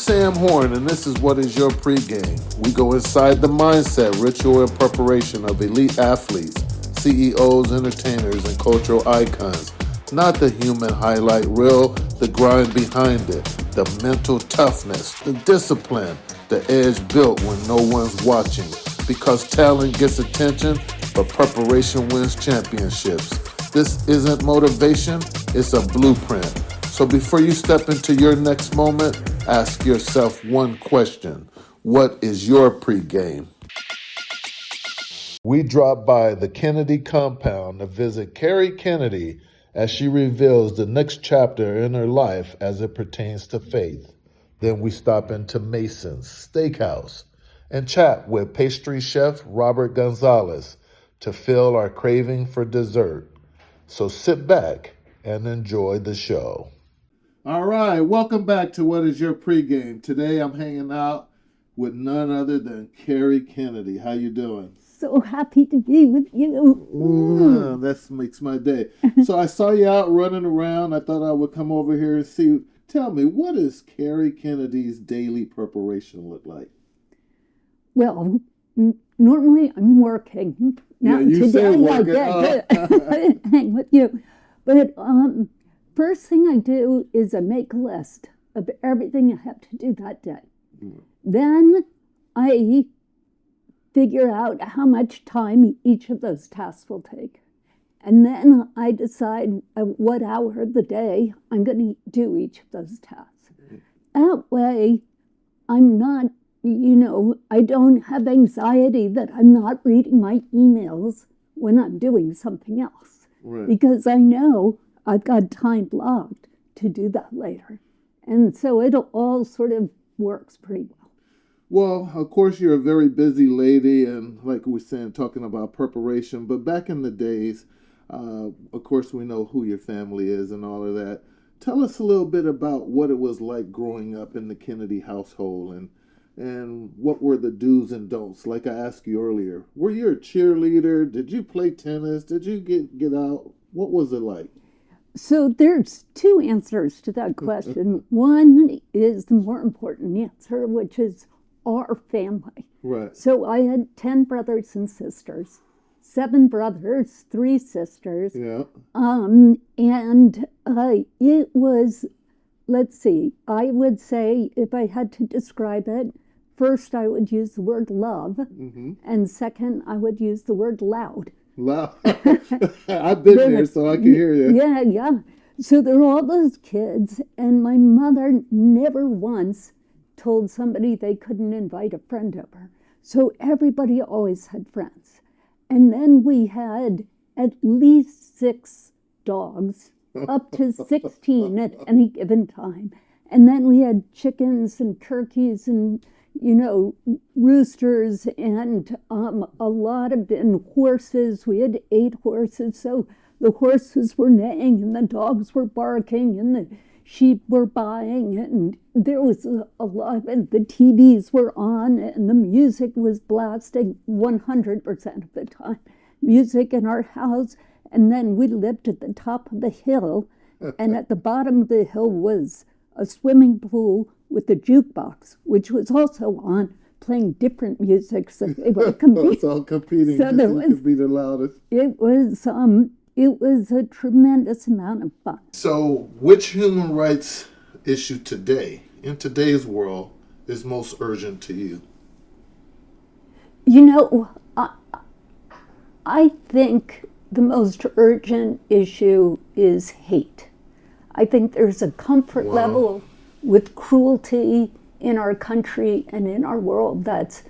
Sam Horn, and this is What Is Your Pregame. We go inside the mindset, ritual, and preparation of elite athletes, CEOs, entertainers, and cultural icons. Not the human highlight reel, the grind behind it, the mental toughness, the discipline, the edge built when no one's watching. Because talent gets attention, but preparation wins championships. This isn't motivation, it's a blueprint. So before you step into your next moment, ask yourself one question. What is your pregame? We drop by the Kennedy compound to visit Kerry Kennedy as she reveals the next chapter in her life as it pertains to faith. Then we stop into Mason's Steakhouse and chat with pastry chef Robert Gonzalez to fill our craving for dessert. So sit back and enjoy the show. All right, welcome back to What Is Your Pregame. Today I'm hanging out with none other than Kerry Kennedy. How you doing? So happy to be with you. That makes my day. So I saw you out running around. I thought I would come over here and see. Tell me, what does Kerry Kennedy's daily preparation look like? Well, normally I'm working. Now, yeah, you today said I working. get to hang with you. But first thing I do is I make a list of everything I have to do that day. Then I figure out how much time each of those tasks will take. And then I decide at what hour of the day I'm going to do each of those tasks. That way, I'm not, I don't have anxiety that I'm not reading my emails when I'm doing something else. Right. Because I know I've got time blocked to do that later. And so it all sort of works pretty well. Well, of course, you're a very busy lady, and like we were saying, talking about preparation. But back in the days, of course, we know who your family is and all of that. Tell us a little bit about what it was like growing up in the Kennedy household, and what were the do's and don'ts. Like I asked you earlier, were you a cheerleader? Did you play tennis? Did you get out? What was it like? So there's two answers to that question. One is the more important answer, which is our family. Right. So I had 10 brothers and sisters, 7 brothers, 3 sisters. Yeah. And it was, let's see, I would say if I had to describe it, first I would use the word love, and second I would use the word loud. Loud. I've been there, so I can hear you. Yeah. So there were all those kids, and my mother never once told somebody they couldn't invite a friend over. So everybody always had friends. And then we had at least 6 dogs, up to 16 at any given time. And then we had chickens and turkeys and, roosters and a lot of horses. We had 8 horses. So the horses were neighing and the dogs were barking and the sheep were buying, and there was a lot, and the TVs were on, and the music was blasting 100% of the time. Music in our house, and then we lived at the top of the hill, and at the bottom of the hill was a swimming pool with a jukebox, which was also on, playing different music, so they were competing. It's all competing, so who could be the loudest. It was a tremendous amount of fun. So, which human rights issue today, in today's world, is most urgent to you? I think the most urgent issue is hate. I think there's a comfort level with cruelty in our country and in our world that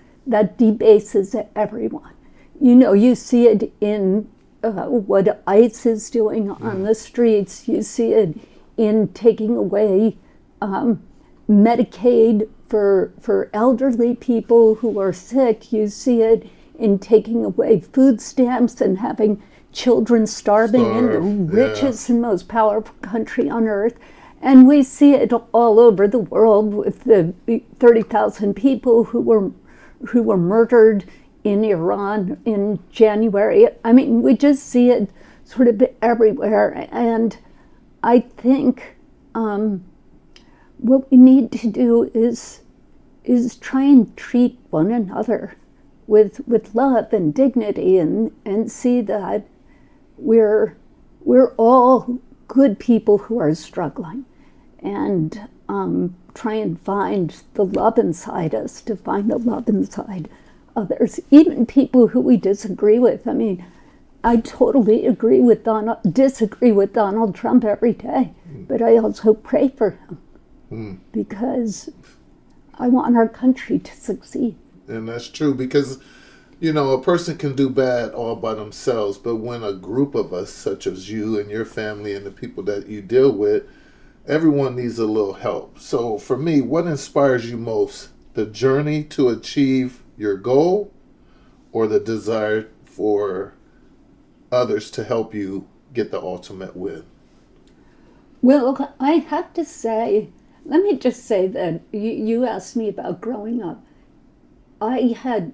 debases everyone. You see it in what ICE is doing on the streets. You see it in taking away Medicaid for elderly people who are sick. You see it in taking away food stamps and having children starving in the richest and most powerful country on earth. And we see it all over the world with the 30,000 people who were murdered in Iran in January. I mean, we just see it sort of everywhere. And I think what we need to do is try and treat one another with love and dignity, and see that we're all good people who are struggling, and try and find the love inside us, to find the love inside others, even people who we disagree with. I mean, I totally disagree with Donald Trump every day, but I also pray for him because I want our country to succeed. And that's true, because, a person can do bad all by themselves, but when a group of us, such as you and your family and the people that you deal with, everyone needs a little help. So for me, what inspires you most? The journey to achieve your goal, or the desire for others to help you get the ultimate win? Well, I have to say, let me just say that you asked me about growing up. I had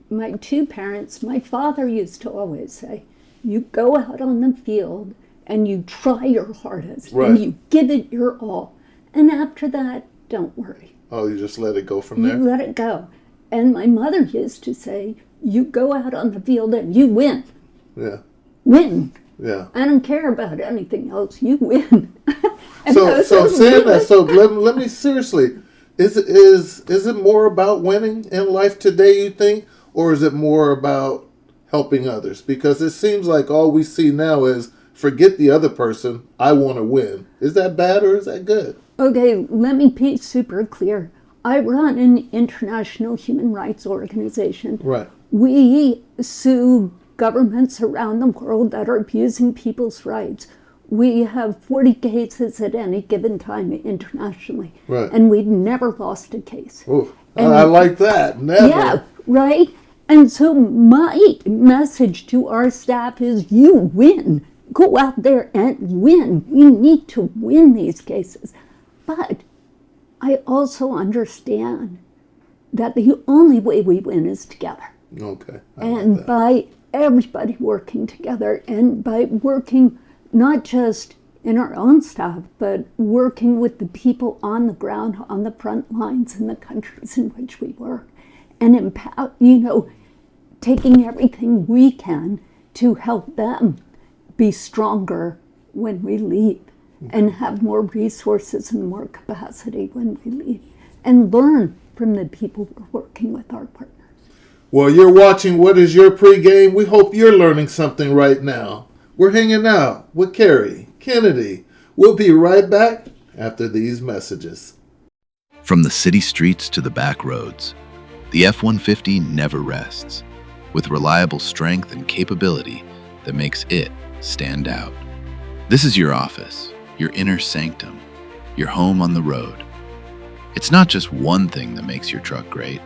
my two parents. My father used to always say, you go out on the field and you try your hardest, right, and you give it your all. And after that, don't worry. Oh, you just let it go from there? You let it go. And my mother used to say, you go out on the field and you win. Yeah. Win. Yeah. I don't care about anything else. You win. So saying that, so let me seriously, is it more about winning in life today, you think, or is it more about helping others? Because it seems like all we see now is forget the other person, I want to win. Is that bad or is that good? Okay, let me be super clear. I run an international human rights organization. Right. We sue governments around the world that are abusing people's rights. We have 40 cases at any given time internationally. Right. And we've never lost a case. Ooh, I like that. Never. Yeah, right? And so my message to our staff is, you win. Go out there and win. We need to win these cases. But I also understand that the only way we win is together. Okay. And by everybody working together, and by working not just in our own staff, but working with the people on the ground, on the front lines in the countries in which we work, and taking everything we can to help them be stronger when we leave, and have more resources and more capacity when we leave, and learn from the people we're working with, our partners. Well, you're watching What Is Your Pregame? We hope you're learning something right now. We're hanging out with Kerry, Kennedy. We'll be right back after these messages. From the city streets to the back roads, the F-150 never rests, with reliable strength and capability that makes it stand out. This is your office, your inner sanctum, your home on the road. It's not just one thing that makes your truck great.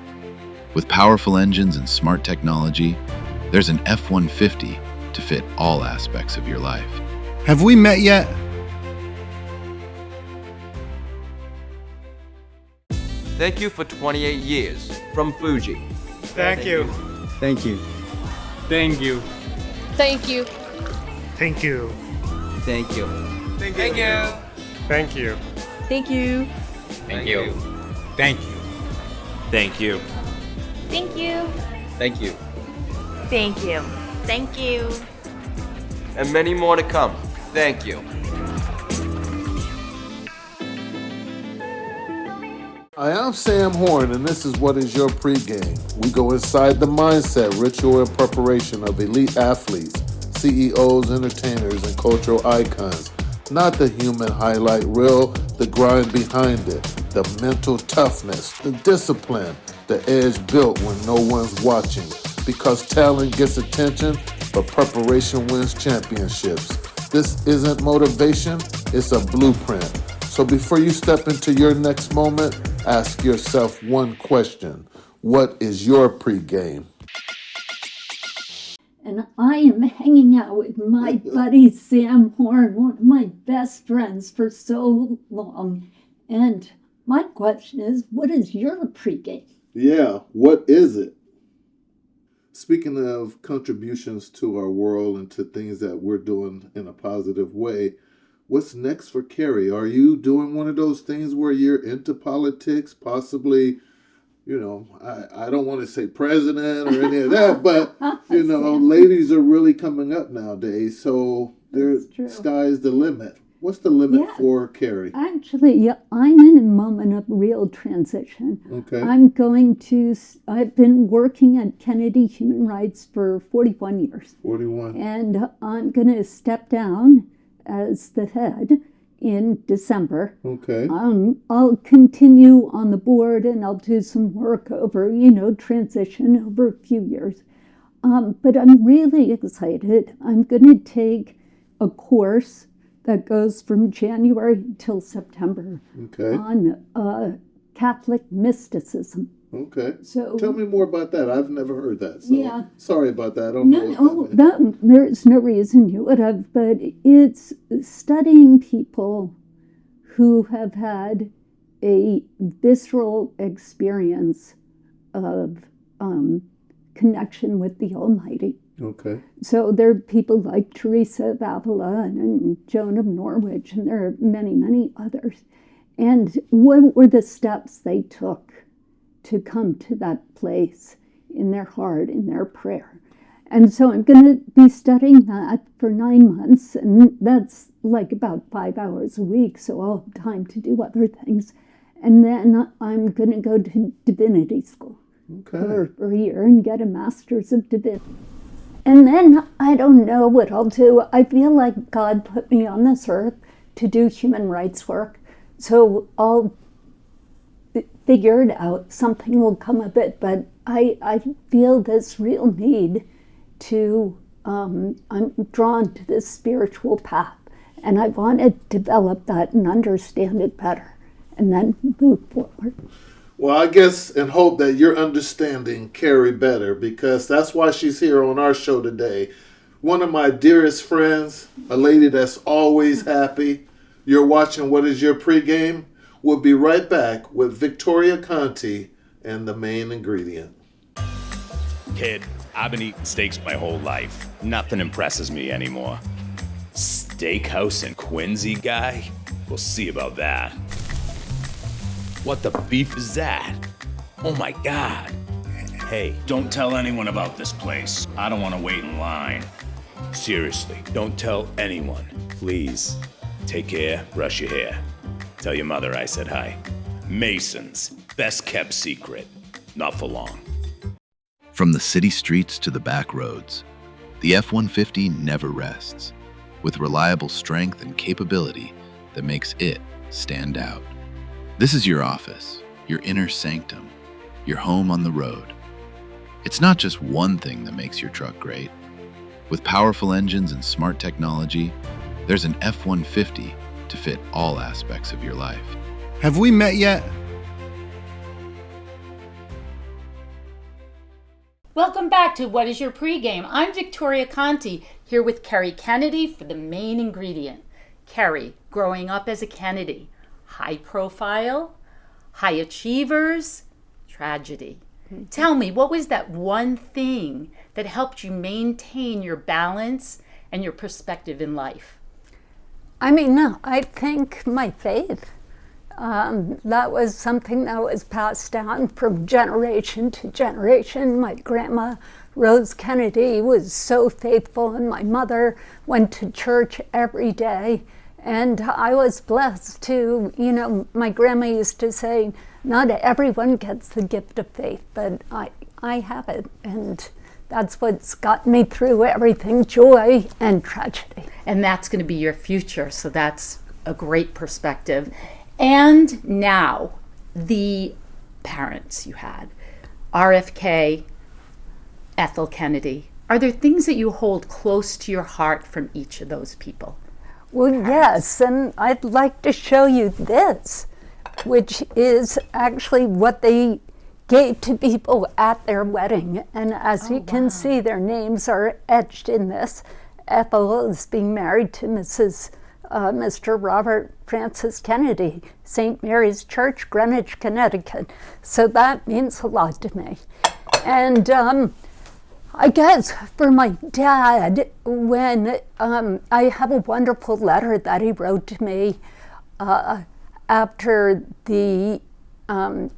With powerful engines and smart technology, there's an F-150 to fit all aspects of your life. Have we met yet? Thank you for 28 years from Fuji. Thank you. Thank you. Thank you. Thank you. Thank you. Thank you. Thank you. Thank you. Thank you. Thank you. Thank you. Thank you. Thank you. Thank you. Thank you. Thank you. And many more to come. Thank you. Hi, I'm Sam Horn, and this is What Is Your Pregame. We go inside the mindset, ritual, and preparation of elite athletes, CEOs, entertainers, and cultural icons. Not the human highlight reel, the grind behind it, the mental toughness, the discipline, the edge built when no one's watching. Because talent gets attention, but preparation wins championships. This isn't motivation, it's a blueprint. So before you step into your next moment, ask yourself one question. What is your pregame? And I am hanging out with my buddy Sam Horn, one of my best friends for so long. And my question is, what is your pregame? Yeah, what is it? Speaking of contributions to our world and to things that we're doing in a positive way, What's next for Kerry? Are you doing one of those things where you're into politics, possibly, I don't want to say president or any of that, but, ladies are really coming up nowadays, so sky's the limit. What's the limit for Kerry? Actually, I'm in a moment of real transition. Okay. I've been working at Kennedy Human Rights for 41 years. 41. And I'm going to step down as the head in December. Okay. I'll continue on the board and I'll do some work over, transition over a few years. But I'm really excited. I'm going to take a course that goes from January till September on Catholic mysticism. Okay. So tell me more about that. I've never heard that. So yeah. Sorry about that. I don't know. There's no reason you would have, but it's studying people who have had a visceral experience of connection with the Almighty. Okay. So there are people like Teresa of Avila and Joan of Norwich, and there are many, many others. And what were the steps they took to come to that place in their heart, in their prayer? And so I'm going to be studying that for 9 months, and that's like about 5 hours a week, so I'll have time to do other things. And then I'm going to go to divinity school for a year and get a master's of divinity. And then I don't know what I'll do. I feel like God put me on this earth to do human rights work. So I'll figure it out. Something will come of it. But I feel this real need to, I'm drawn to this spiritual path. And I want to develop that and understand it better and then move forward. Well, I guess and hope that you're understanding Kerry better, because that's why she's here on our show today. One of my dearest friends, a lady that's always happy. You're watching What Is Your Pregame? We'll be right back with Victoria Conte and the main ingredient. Kid, I've been eating steaks my whole life. Nothing impresses me anymore. Steakhouse in Quincy, guy? We'll see about that. What the beef is that? Oh my God. Hey, don't tell anyone about this place. I don't want to wait in line. Seriously, don't tell anyone. Please. Take care, brush your hair. Tell your mother I said hi. Masons, best kept secret. Not for long. From the city streets to the back roads, the F-150 never rests, with reliable strength and capability that makes it stand out. This is your office, your inner sanctum, your home on the road. It's not just one thing that makes your truck great. With powerful engines and smart technology, there's an F-150 to fit all aspects of your life. Have we met yet? Welcome back to What Is Your Pregame? I'm Victoria Conte, here with Kerry Kennedy for the main ingredient. Kerry, growing up as a Kennedy. High profile, high achievers, tragedy. Tell me, what was that one thing that helped you maintain your balance and your perspective in life? I think my faith. That was something that was passed down from generation to generation. My grandma, Rose Kennedy, was so faithful, and my mother went to church every day. And I was blessed to, my grandma used to say, not everyone gets the gift of faith, but I have it. And that's what's got me through everything, joy and tragedy. And that's going to be your future, so that's a great perspective. And now, the parents you had, RFK, Ethel Kennedy. Are there things that you hold close to your heart from each of those people? Well, yes, and I'd like to show you this, which is actually what they gave to people at their wedding. And as you can see, their names are etched in this. Ethel is being married to Mr. Robert Francis Kennedy, St. Mary's Church, Greenwich, Connecticut. So that means a lot to me. And I guess for my dad, when I have a wonderful letter that he wrote to me after the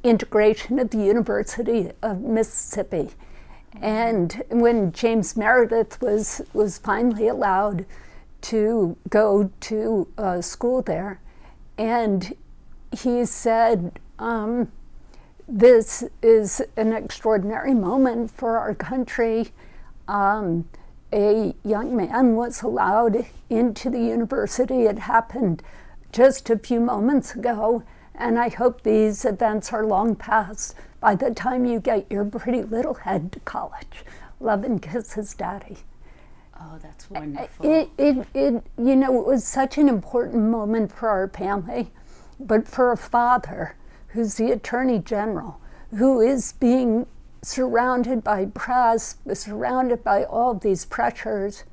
integration of the University of Mississippi. And when James Meredith was finally allowed to go to school there, and he said, this is an extraordinary moment for our country. A young man was allowed into the university. It happened just a few moments ago, and I hope these events are long past by the time you get your pretty little head to college. Love and kisses, Daddy. Oh, that's wonderful. It was such an important moment for our family, but for a father who's the Attorney General, who is being surrounded by press, surrounded by all these pressures,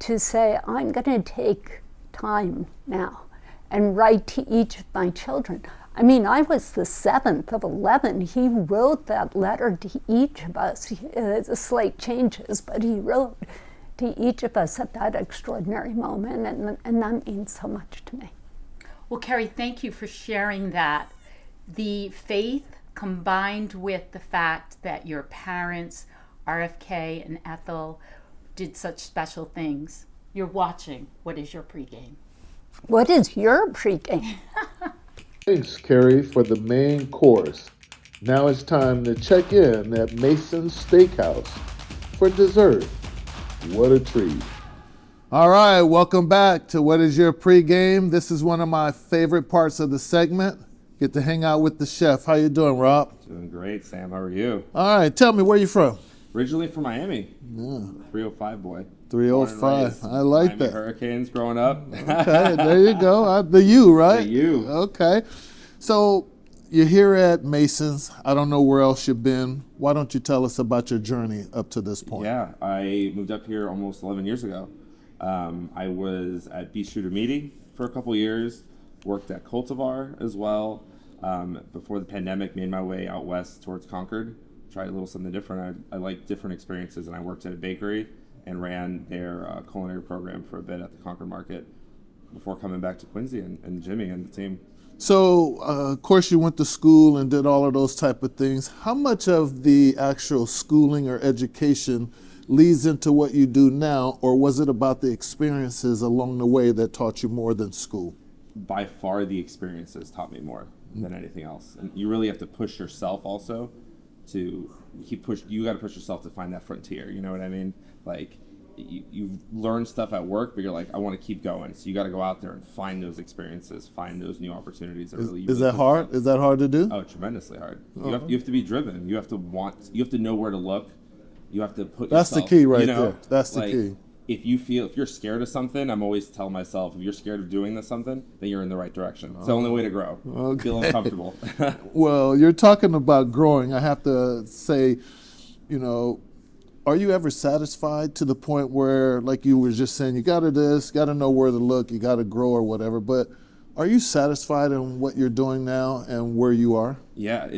to say, I'm going to take time now and write to each of my children. I mean, I was the 7th of 11. He wrote that letter to each of us. The slight changes, but he wrote to each of us at that extraordinary moment, and that means so much to me. Well, Kerry, thank you for sharing that. The faith combined with the fact that your parents, RFK and Ethel, did such special things. You're watching What is Your Pregame? What is your pregame? Thanks, Kerry, for the main course. Now it's time to check in at Mason's Steakhouse for dessert. What a treat. All right, welcome back to What is Your Pregame? This is one of my favorite parts of the segment. Get to hang out with the chef. How you doing, Rob? Doing great, Sam. How are you? All right, tell me, where you from? Originally from Miami. Yeah. 305 boy. 305. I like Miami that. Hurricanes growing up. Okay, there you go. The U, right? The U. Okay. So you're here at Mason's. I don't know where else you've been. Why don't you tell us about your journey up to this point? Yeah, I moved up here almost 11 years ago. I was at Beach Shooter Meaty for a couple years, worked at Cultivar as well. Before the pandemic, made my way out west towards Concord, tried a little something different. I like different experiences, and I worked at a bakery and ran their culinary program for a bit at the Concord Market before coming back to Quincy and Jimmy and the team. So, of course, you went to school and did all of those type of things. How much of the actual schooling or education leads into what you do now, or was it about the experiences along the way that taught you more than school? By far, the experiences taught me more than anything else. And you really have to push yourself also to you got to push yourself to find that frontier. You know what I mean? Like, you've learned stuff at work, but you're like, I want to keep going. So you got to go out there and find those experiences, find those new opportunities. Is that hard? Is that hard to do? Oh, tremendously hard. You have to be driven. You have to know where to look. You have to put That's yourself, the key right there. That's the key. If you're scared of something, I'm always telling myself, if you're scared of doing something, then you're in the right direction. It's the only way to grow. Okay. Feel uncomfortable. Well, you're talking about growing. I have to say, are you ever satisfied to the point where, like you were just saying, you got to know where to look, you got to grow or whatever, but are you satisfied in what you're doing now and where you are? Yeah,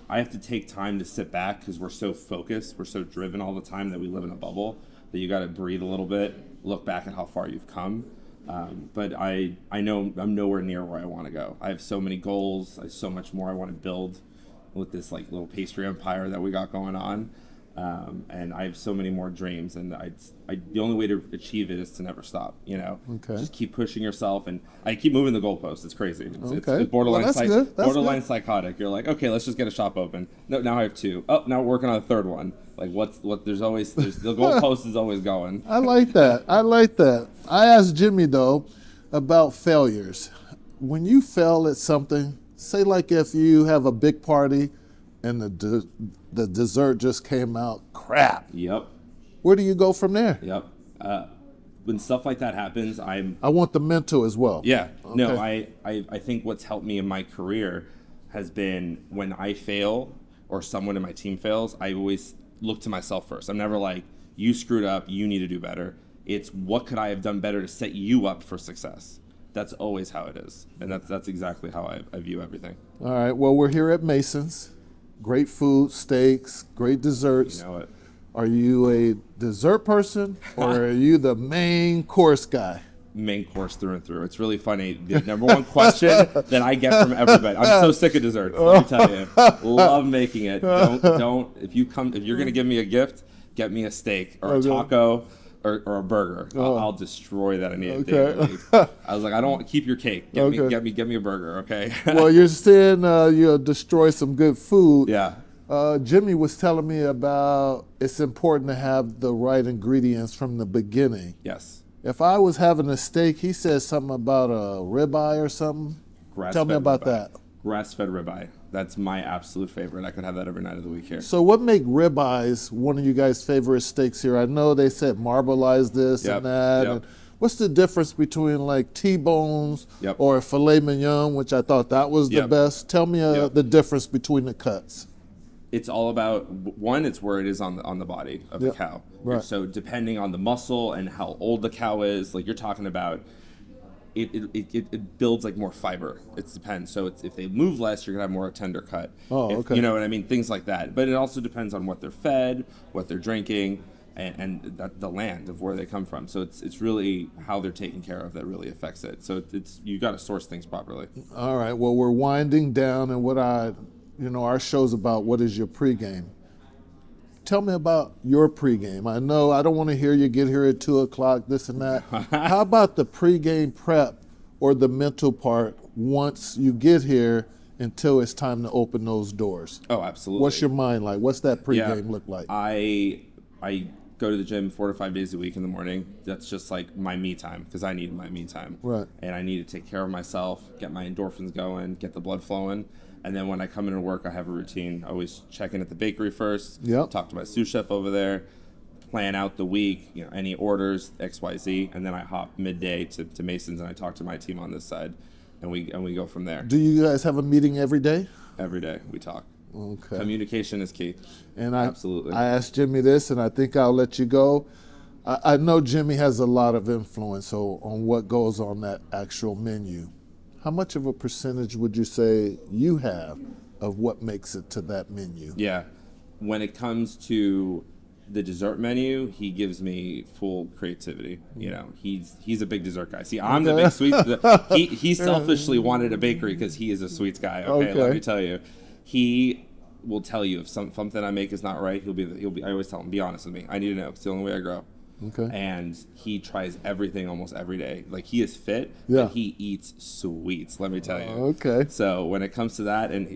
I have to take time to sit back because we're so focused, we're so driven all the time that we live in a bubble that you got to breathe a little bit, look back at how far you've come. But I know I'm nowhere near where I want to go. I have so many goals. I have so much more I want to build with this like little pastry empire that we got going on. And I have so many more dreams, and the only way to achieve it is to never stop. Okay. Just keep pushing yourself, and I keep moving the goalposts. It's crazy. It's borderline. Borderline psychotic. You're like, okay, let's just get a shop open. No, now I have 2. Oh, now we're working on a 3rd one. Like there's the goalpost is always going. I like that. I asked Jimmy though about failures. When you fail at something, say like if you have a big party and the dessert just came out crap. Yep. Where do you go from there? Yep. When stuff like that happens, I want the mental as well. Yeah. Okay. No, I think what's helped me in my career has been when I fail or someone in my team fails, I always look to myself first. I'm never like, you screwed up, you need to do better. It's what could I have done better to set you up for success. That's always how it is. And that's exactly how I view everything. All right. Well, we're here at Mason's. Great food, steaks, great desserts. You know it. Are you a dessert person or are you the main course guy? Main course through and through. It's really funny. The number one question that I get from everybody. I'm so sick of desserts. Let me tell you, love making it. Don't. If you're gonna give me a gift, get me a steak or a taco or a burger. I'll destroy that. I need it daily. I was like, I don't want keep your cake. Get me a burger. Okay. Well, you're saying you'll destroy some good food. Yeah. Jimmy was telling me about it's important to have the right ingredients from the beginning. Yes. If I was having a steak, he said something about a ribeye or something. Tell me about that. Grass-fed ribeye. That's my absolute favorite. I could have that every night of the week here. So what make ribeyes one of you guys' favorite steaks here? I know they said marbleize this and that. And what's the difference between like T-bones or filet mignon, which I thought that was the best? Tell me the difference between the cuts. It's all about, one, it's where it is on the body of the cow. Right. So depending on the muscle and how old the cow is, like you're talking about, it builds like more fiber. It depends. So if they move less, you're gonna have more tender cut. Okay. You know what I mean? Things like that. But it also depends on what they're fed, what they're drinking, and the land of where they come from. So it's really how they're taken care of that really affects it. So it's you got to source things properly. All right. Well, we're winding down, and our show's about what is your pregame. Tell me about your pregame. I know I don't want to hear you get here at 2:00, this and that. How about the pregame prep or the mental part once you get here until it's time to open those doors? Oh, absolutely. What's your mind like? What's that pregame look like? I go to the gym 4 to 5 days a week in the morning. That's just like my me time because I need my me time. Right. And I need to take care of myself, get my endorphins going, get the blood flowing. And then when I come into work, I have a routine. I always check in at the bakery first, talk to my sous chef over there, plan out the week, any orders, XYZ, and then I hop midday to Mason's and I talk to my team on this side, and we go from there. Do you guys have a meeting every day? Every day we talk. Okay. Communication is key. And absolutely. I asked Jimmy this, and I think I'll let you go. I know Jimmy has a lot of influence on what goes on that actual menu. How much of a percentage would you say you have of what makes it to that menu? Yeah. When it comes to the dessert menu, he gives me full creativity. He's a big dessert guy. See, I'm the big sweet. He selfishly wanted a bakery because he is a sweets guy. Okay, let me tell you. He will tell you if something I make is not right. He'll be. I always tell him, be honest with me. I need to know. It's the only way I grow. Okay. And he tries everything almost every day. Like he is fit, but he eats sweets. Let me tell you. Okay. So when it comes to that, and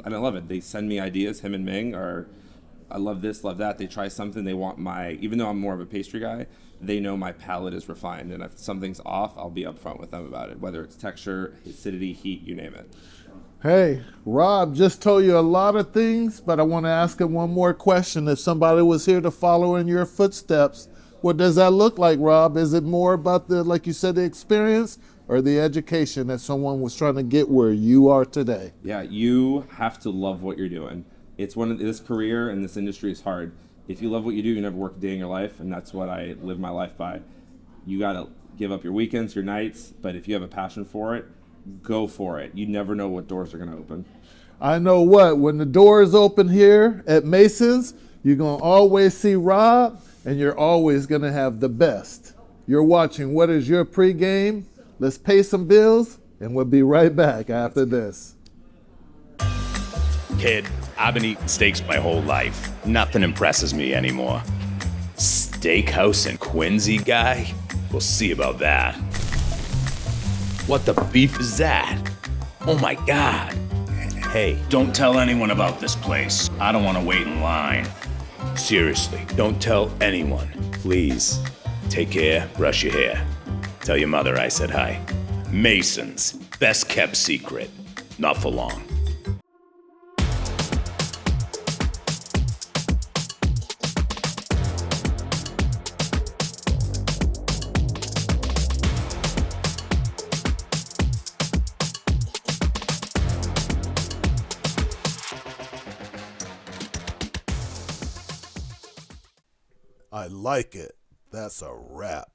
and I love it. They send me ideas. Him and Ming are, I love this, love that. They try something. They want even though I'm more of a pastry guy, they know my palate is refined, and if something's off, I'll be upfront with them about it. Whether it's texture, acidity, heat, you name it. Hey, Rob just told you a lot of things, but I want to ask him one more question. If somebody was here to follow in your footsteps, what does that look like, Rob? Is it more about like you said, the experience or the education that someone was trying to get where you are today? Yeah, you have to love what you're doing. It's this career and this industry is hard. If you love what you do, you never work a day in your life, and that's what I live my life by. You got to give up your weekends, your nights, but if you have a passion for it, go for it. You never know what doors are going to open. I know when the doors open here at Mason's, you're going to always see Rob, and you're always going to have the best. You're watching What Is Your Pregame? Let's pay some bills, and we'll be right back after this. Kid, I've been eating steaks my whole life. Nothing impresses me anymore. Steakhouse in Quincy, guy? We'll see about that. What the beef is that? Oh my God. Hey, don't tell anyone about this place. I don't want to wait in line. Seriously, don't tell anyone. Please. Take care, brush your hair. Tell your mother I said hi. Mason's, best kept secret. Not for long. I like it. That's a wrap.